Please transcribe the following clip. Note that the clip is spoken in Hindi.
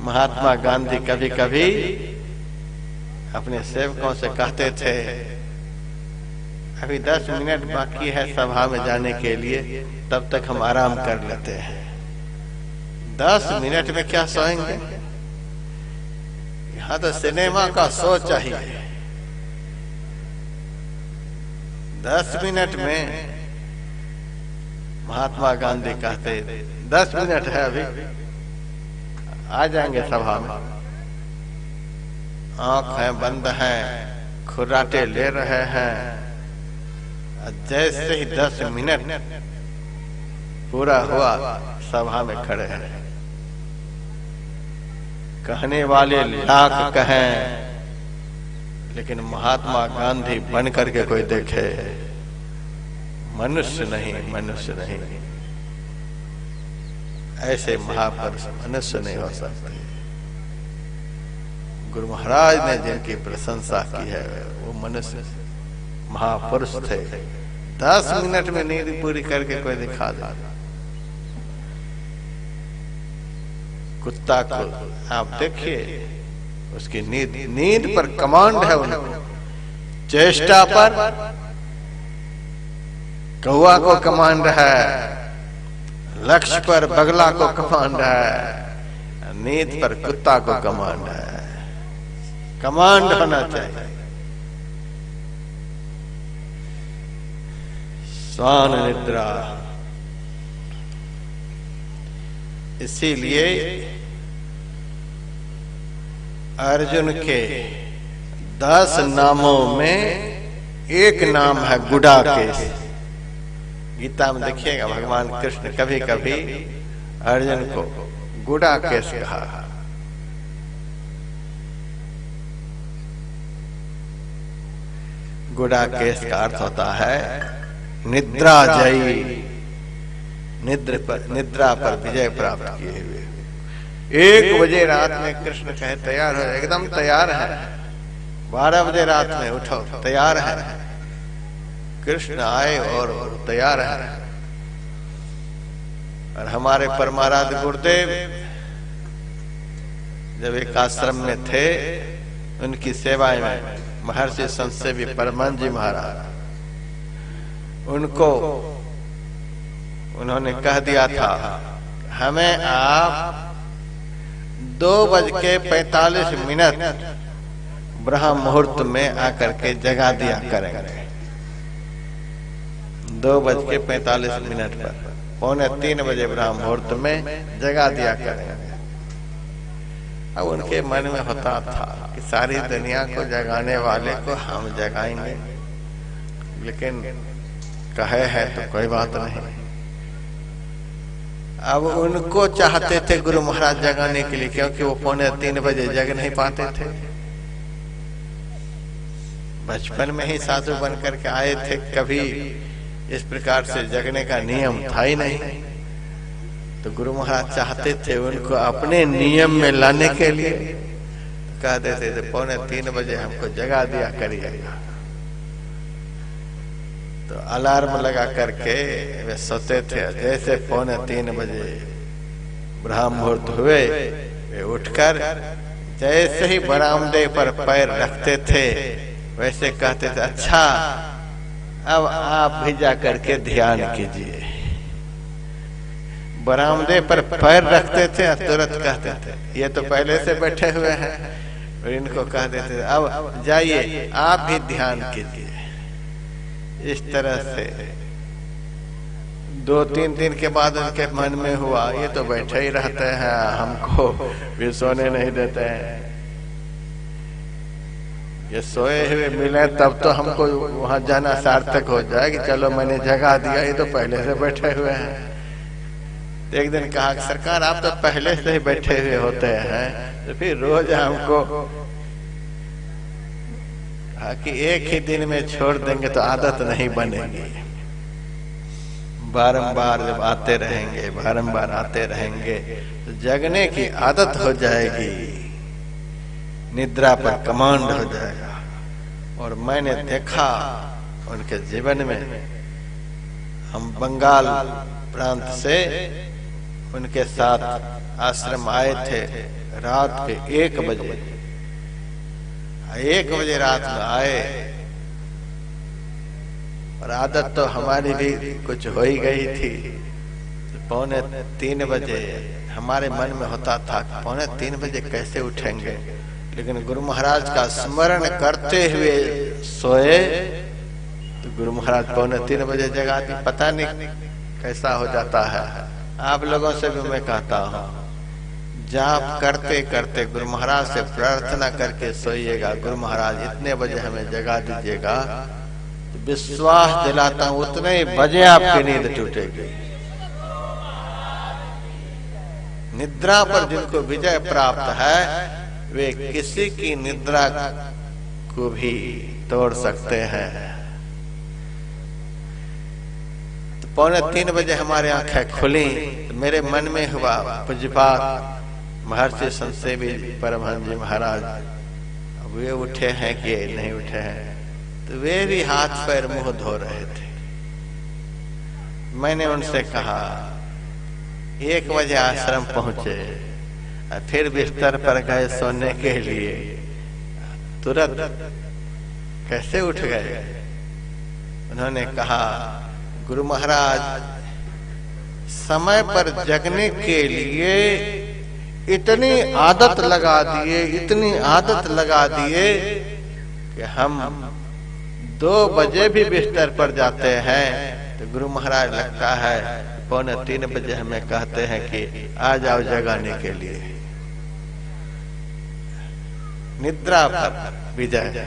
महात्मा गांधी कभी कभी अपने सेवकों से कहते थे, अभी 10 मिनट बाकी है सभा में जाने के लिए, तब तक हम आराम कर लेते हैं। 10 मिनट में क्या सोएंगे? यहाँ तो सिनेमा का शो चाहिए। 10 मिनट में महात्मा गांधी कहते 10 मिनट है अभी, आ जाएंगे सभा में। आंखें बंद हैं, खुर्राटे ले रहे हैं। जैसे ही 10 मिनट पूरा हुआ, सभा में खड़े हैं। कहने वाले लाख कहें, लेकिन महात्मा गांधी बन करके कोई देखे, मनुष्य नहीं, मनुष्य नहीं। ऐसे महापुरुष मनुष्य नहीं हो सकते। गुरु महाराज ने जिनकी प्रशंसा की है वो मनुष्य महापुरुष थे। 10 मिनट में नींद पूरी करके कोई दिखा दे। कुत्ता को आप देखिए, उसकी नींद पर कमांड है उनको। चेष्टा पर कौवा को कमांड है, लक्ष्य पर बगला को कमांड है, नींद पर कुत्ता को कमांड है। कमांड होना चाहिए। स्वान निद्रा। इसीलिए अर्जुन के 10 नामों में एक नाम है गुडाकेश। गीता में देखिएगा, भगवान कृष्ण कभी कभी अर्जुन को गुडाकेश कहा। गुडाकेश का अर्थ होता है निद्रा जयी, निद्रा पर विजय प्राप्त किए हुए। 1 बजे रात में कृष्ण कहे तैयार हो, एकदम तैयार है। 12 बजे रात में उठो, तैयार है। कृष्ण आए और तैयार है। और हमारे परमाराध्य गुरुदेव जब एक आश्रम में थे, उनकी सेवाएं में महर्षि संत सेवी परमानंद जी महाराज, उनको उन्होंने कह दिया था, हमें आप 2:45 ब्रह्म मुहूर्त में आकर के जगा दिया करेंगे। 2:45 पर 2:45 बजे ब्रह्म मुहूर्त में जगा दिया करेंगे। अब उनके मन में होता था कि सारी दुनिया को जगाने वाले को हम जगाएंगे, लेकिन कहे है तो कोई बात नहीं। अब उनको चाहते थे गुरु महाराज जगाने के लिए, क्योंकि वो 2:45 बजे जग नहीं पाते थे। बचपन में ही साधु बन करके आए थे, कभी इस प्रकार से जगने का नियम था ही नहीं। तो गुरु महाराज चाहते थे उनको अपने नियम में लाने के लिए, कह देते थे 2:45 बजे हमको जगा दिया करिएगा। तो अलार्म लगा करके वे सोते थे। जैसे 2:45 बजे ब्रह्म मुहूर्त हुए, वे उठकर जैसे ही बरामदे पर पैर रखते थे, वैसे कहते थे, अच्छा अब आप भी जा करके ध्यान कीजिए। बरामदे पर पैर रखते थे, तुरंत कहते थे ये तो पहले से बैठे हुए हैं, और इनको कह देते थे अब जाइए आप भी ध्यान कीजिए। इस तरह से 2-3 दिन के बाद उनके मन में हुआ, ये तो बैठे ही रहते हैं, हमको भी सोने नहीं देते हैं। ये सोए हुए मिले तब तो हमको वहां जाना सार्थक हो जाए कि चलो मैंने जगा दिया, ये तो पहले से बैठे हुए हैं। तो एक दिन कहा कि सरकार आप तो पहले से ही बैठे हुए होते हैं, तो फिर रोज हमको कहा कि एक ही दिन में छोड़ देंगे तो आदत नहीं बनेगी। बारंबार जब आते रहेंगे, बारंबार आते रहेंगे तो जगने की आदत हो जाएगी, निद्रा पर कमांड हो जाएगा। और मैंने देखा उनके जीवन में, हम बंगाल प्रांत से उनके साथ आश्रम आए थे रात के 1 बजे। 1 बजे रात में आए, और आदत तो हमारी भी कुछ हो ही गई थी। तो 2:45 बजे हमारे मन में होता था 2:45 बजे कैसे उठेंगे, लेकिन गुरु महाराज का स्मरण करते हुए सोए तो गुरु महाराज 2:45 बजे जगा दी। पता नहीं कैसा हो जाता है। आप लोगों से भी मैं कहता हूँ, जाप करते करते गुरु महाराज से प्रार्थना करके सोइएगा, गुरु महाराज इतने बजे हमें जगा दीजिएगा, तो विश्वास दिलाता हूँ उतने ही बजे आपकी नींद टूटेगी। निद्रा पर जिनको विजय प्राप्त है वे किसी की निद्रा को भी तोड़ सकते हैं। तो 2:45 बजे हमारे आंखें खुली तो मेरे मन में हुआ पूज्यपाद महर्षि संसेवी परमहंस जी महाराज अब वे उठे हैं कि नहीं उठे हैं। तो वे भी हाथ पैर मुंह धो रहे थे। मैंने उनसे कहा 1 बजे आश्रम पहुंचे, फिर बिस्तर पर गए सोने के लिए, तुरंत कैसे उठ गए? उन्होंने कहा गुरु महाराज समय पर जगने के लिए इतनी आदत लगा दिए, इतनी आदत लगा दिए कि हम 2 बजे भी बिस्तर पर जाते हैं तो गुरु महाराज लगता है 2:45 बजे हमें कहते हैं कि आ जाओ जगाने के लिए। निद्रा पर विजय।